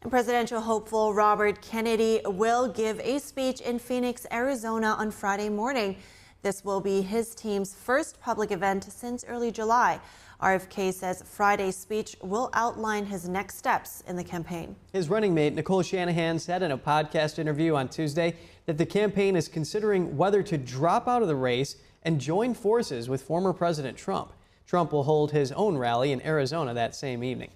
And presidential hopeful Robert Kennedy will give a speech in Phoenix, Arizona on Friday morning. This will be his team's first public event since early July. RFK says Friday's speech will outline his next steps in the campaign. His running mate, Nicole Shanahan, said in a podcast interview on Tuesday that the campaign is considering whether to drop out of the race and join forces with former President Trump. Trump will hold his own rally in Arizona that same evening.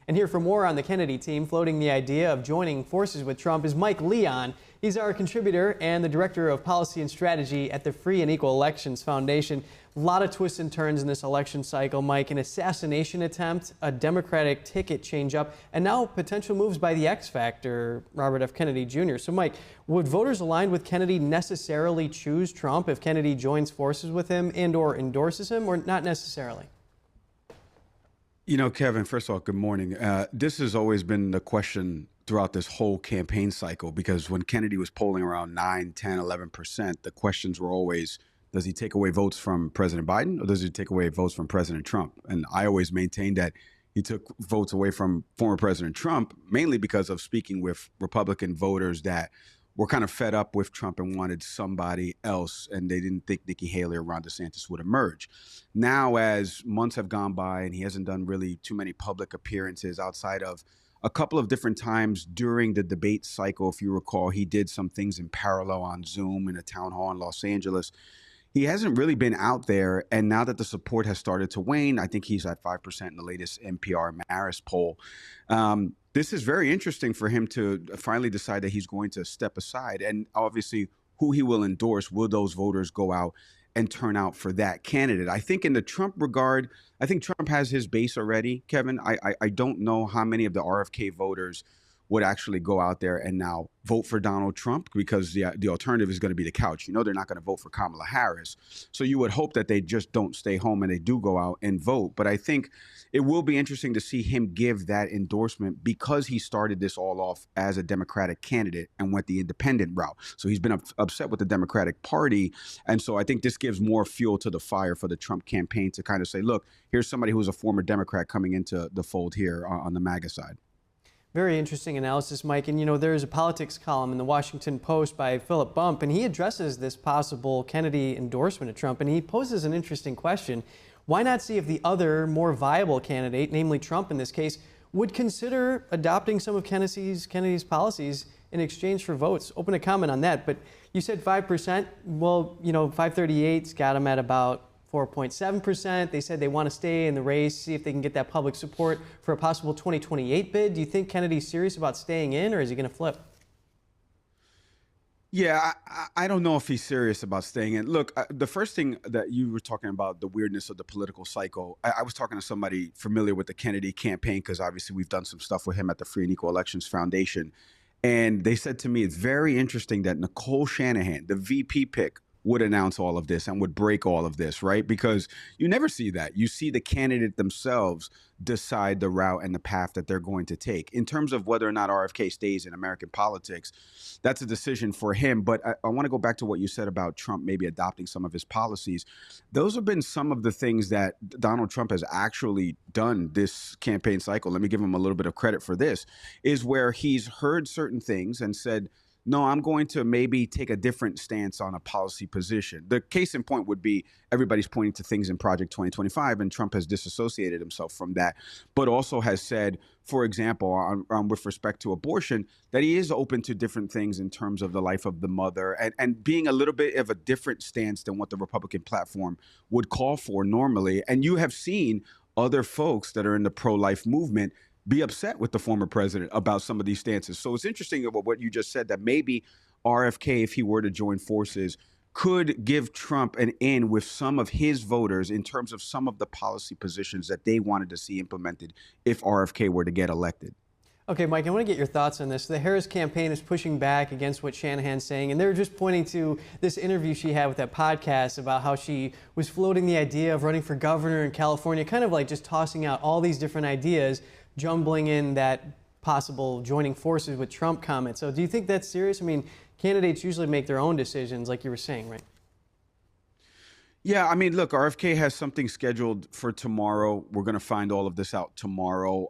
And here for more on the Kennedy team floating the idea of joining forces with Trump is Mike Leon. He's our contributor and the director of policy and strategy at the Free and Equal Elections Foundation. A lot of twists and turns in this election cycle, Mike. An assassination attempt, a Democratic ticket changeup, and now potential moves by the X Factor, Robert F. Kennedy Jr. So, Mike, would voters aligned with Kennedy necessarily choose Trump if Kennedy joins forces with him and/or endorses him, or not necessarily? You know, Kevin, first of all, good morning. This has always been the question throughout this whole campaign cycle, because when Kennedy was polling around 9, 10, 11%, the questions were always, does he take away votes from President Biden or does he take away votes from President Trump? And I always maintained that he took votes away from former President Trump, mainly because of speaking with Republican voters that were kind of fed up with Trump and wanted somebody else, and they didn't think Nikki Haley or Ron DeSantis would emerge. Now, as months have gone by and he hasn't done really too many public appearances outside of a couple of different times during the debate cycle, if you recall, he did some things in parallel on Zoom in a town hall in Los Angeles. He hasn't really been out there, and now that the support has started to wane, I think he's at 5% in the latest NPR Marist poll. This is very interesting for him to finally decide that he's going to step aside, and obviously who he will endorse. Will those voters go out and turn out for that candidate? I think in the Trump regard, I think Trump has his base already, Kevin. I don't know how many of the RFK voters would actually go out there and now vote for Donald Trump, because the alternative is going to be the couch. You know, they're not going to vote for Kamala Harris. So you would hope that they just don't stay home and they do go out and vote. But I think it will be interesting to see him give that endorsement, because he started this all off as a Democratic candidate and went the independent route. So he's been upset with the Democratic Party. And so I think this gives more fuel to the fire for the Trump campaign to kind of say, look, here's somebody who's a former Democrat coming into the fold here on the MAGA side. Very interesting analysis, Mike. And, you know, there's a politics column in the Washington Post by Philip Bump, and he addresses this possible Kennedy endorsement of Trump, and he poses an interesting question. Why not see if the other, more viable candidate, namely Trump in this case, would consider adopting some of Kennedy's policies in exchange for votes? Open a comment on that. But you said 5%. Well, you know, 538's got him at about 4.7%. They said they want to stay in the race, see if they can get that public support for a possible 2028 bid. Do you think Kennedy's serious about staying in, or is he going to flip? Yeah, I don't know if he's serious about staying in. Look, the first thing that you were talking about, the weirdness of the political cycle, I was talking to somebody familiar with the Kennedy campaign, because obviously we've done some stuff with him at the Free and Equal Elections Foundation. And they said to me, it's very interesting that Nicole Shanahan, the VP pick, would announce all of this and would break all of this, right? Because you never see that. You see the candidate themselves decide the route and the path that they're going to take. In terms of whether or not RFK stays in American politics, that's a decision for him. But I want to go back to what you said about Trump maybe adopting some of his policies. Those have been some of the things that Donald Trump has actually done this campaign cycle. Let me give him a little bit of credit for this, is where he's heard certain things and said, no, I'm going to maybe take a different stance on a policy position. The case in point would be everybody's pointing to things in Project 2025, and Trump has disassociated himself from that, but also has said, for example, with respect to abortion, that he is open to different things in terms of the life of the mother, and being a little bit of a different stance than what the Republican platform would call for normally. And you have seen other folks that are in the pro-life movement be upset with the former president about some of these stances. So it's interesting about what you just said, that maybe RFK, if he were to join forces, could give Trump an in with some of his voters in terms of some of the policy positions that they wanted to see implemented if RFK were to get elected. Okay, Mike, I want to get your thoughts on this. The Harris campaign is pushing back against what Shanahan's saying, and they're just pointing to this interview she had with that podcast about how she was floating the idea of running for governor in California, kind of like just tossing out all these different ideas, jumbling in that possible joining forces with Trump comment. So do you think that's serious? I mean, candidates usually make their own decisions, like you were saying, right? Yeah, I mean, look, RFK has something scheduled for tomorrow. We're going to find all of this out tomorrow.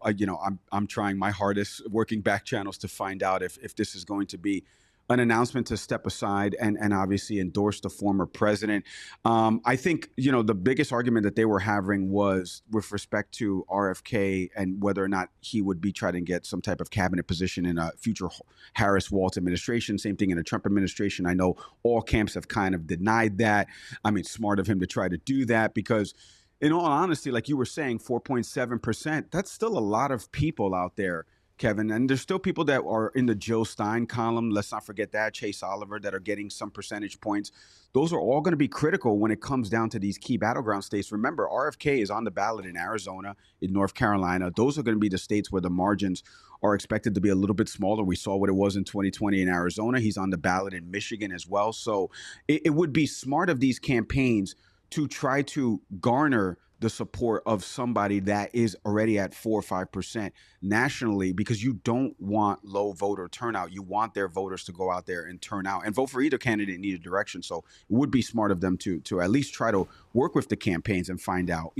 I'm trying my hardest, working back channels to find out if this is going to be an announcement to step aside and obviously endorse the former president. I think, the biggest argument that they were having was with respect to RFK and whether or not he would be trying to get some type of cabinet position in a future Harris-Walz administration. Same thing in a Trump administration. I know all camps have kind of denied that. I mean, smart of him to try to do that because, in all honesty, like you were saying, 4.7%, that's still a lot of people out there, Kevin. And there's still people that are in the Jill Stein column. Let's not forget that. Chase Oliver, that are getting some percentage points. Those are all going to be critical when it comes down to these key battleground states. Remember, RFK is on the ballot in Arizona, in North Carolina. Those are going to be the states where the margins are expected to be a little bit smaller. We saw what it was in 2020 in Arizona. He's on the ballot in Michigan as well. So it would be smart of these campaigns to try to garner the support of somebody that is already at 4 or 5% nationally, because you don't want low voter turnout. You want their voters to go out there and turn out and vote for either candidate in either direction. So it would be smart of them to at least try to work with the campaigns and find out,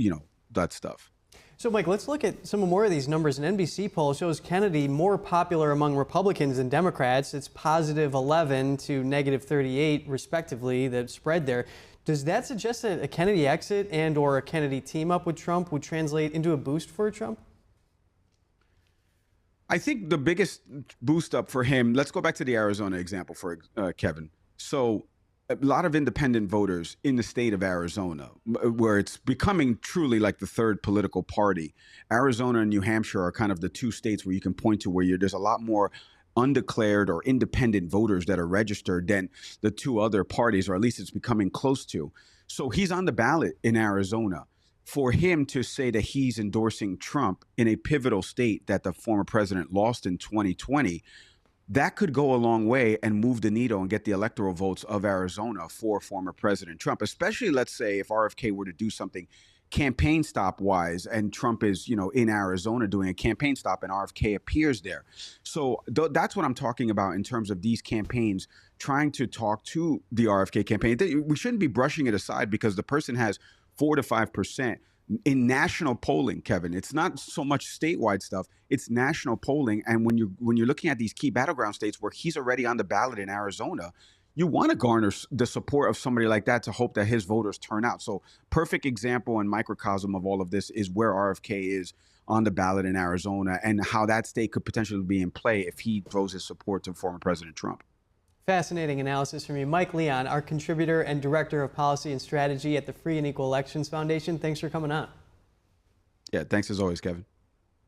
that stuff. So, Mike, let's look at some more of these numbers. An NBC poll shows Kennedy more popular among Republicans than Democrats. It's positive 11 to negative 38, respectively, the spread there. Does that suggest that a Kennedy exit and or a Kennedy team up with Trump would translate into a boost for Trump? I think the biggest boost up for him, let's go back to the Arizona example for Kevin. So a lot of independent voters in the state of Arizona, where it's becoming truly like the third political party. Arizona and New Hampshire are kind of the two states where you can point to where there's a lot more undeclared or independent voters that are registered than the two other parties, or at least it's becoming close to. So he's on the ballot in Arizona. For him to say that he's endorsing Trump in a pivotal state that the former president lost in 2020, that could go a long way and move the needle and get the electoral votes of Arizona for former President Trump, especially, let's say, if RFK were to do something campaign stop wise and Trump is, in Arizona doing a campaign stop and RFK appears there. So that's what I'm talking about in terms of these campaigns trying to talk to the RFK campaign. We shouldn't be brushing it aside because the person has 4 to 5% in national polling, Kevin. It's not so much statewide stuff, it's national polling. And when you're looking at these key battleground states where he's already on the ballot in Arizona, you want to garner the support of somebody like that to hope that his voters turn out. So perfect example and microcosm of all of this is where RFK is on the ballot in Arizona and how that state could potentially be in play if he throws his support to former President Trump. Fascinating analysis from you. Mike Leon, our contributor and director of policy and strategy at the Free and Equal Elections Foundation. Thanks for coming on. Yeah, thanks as always, Kevin.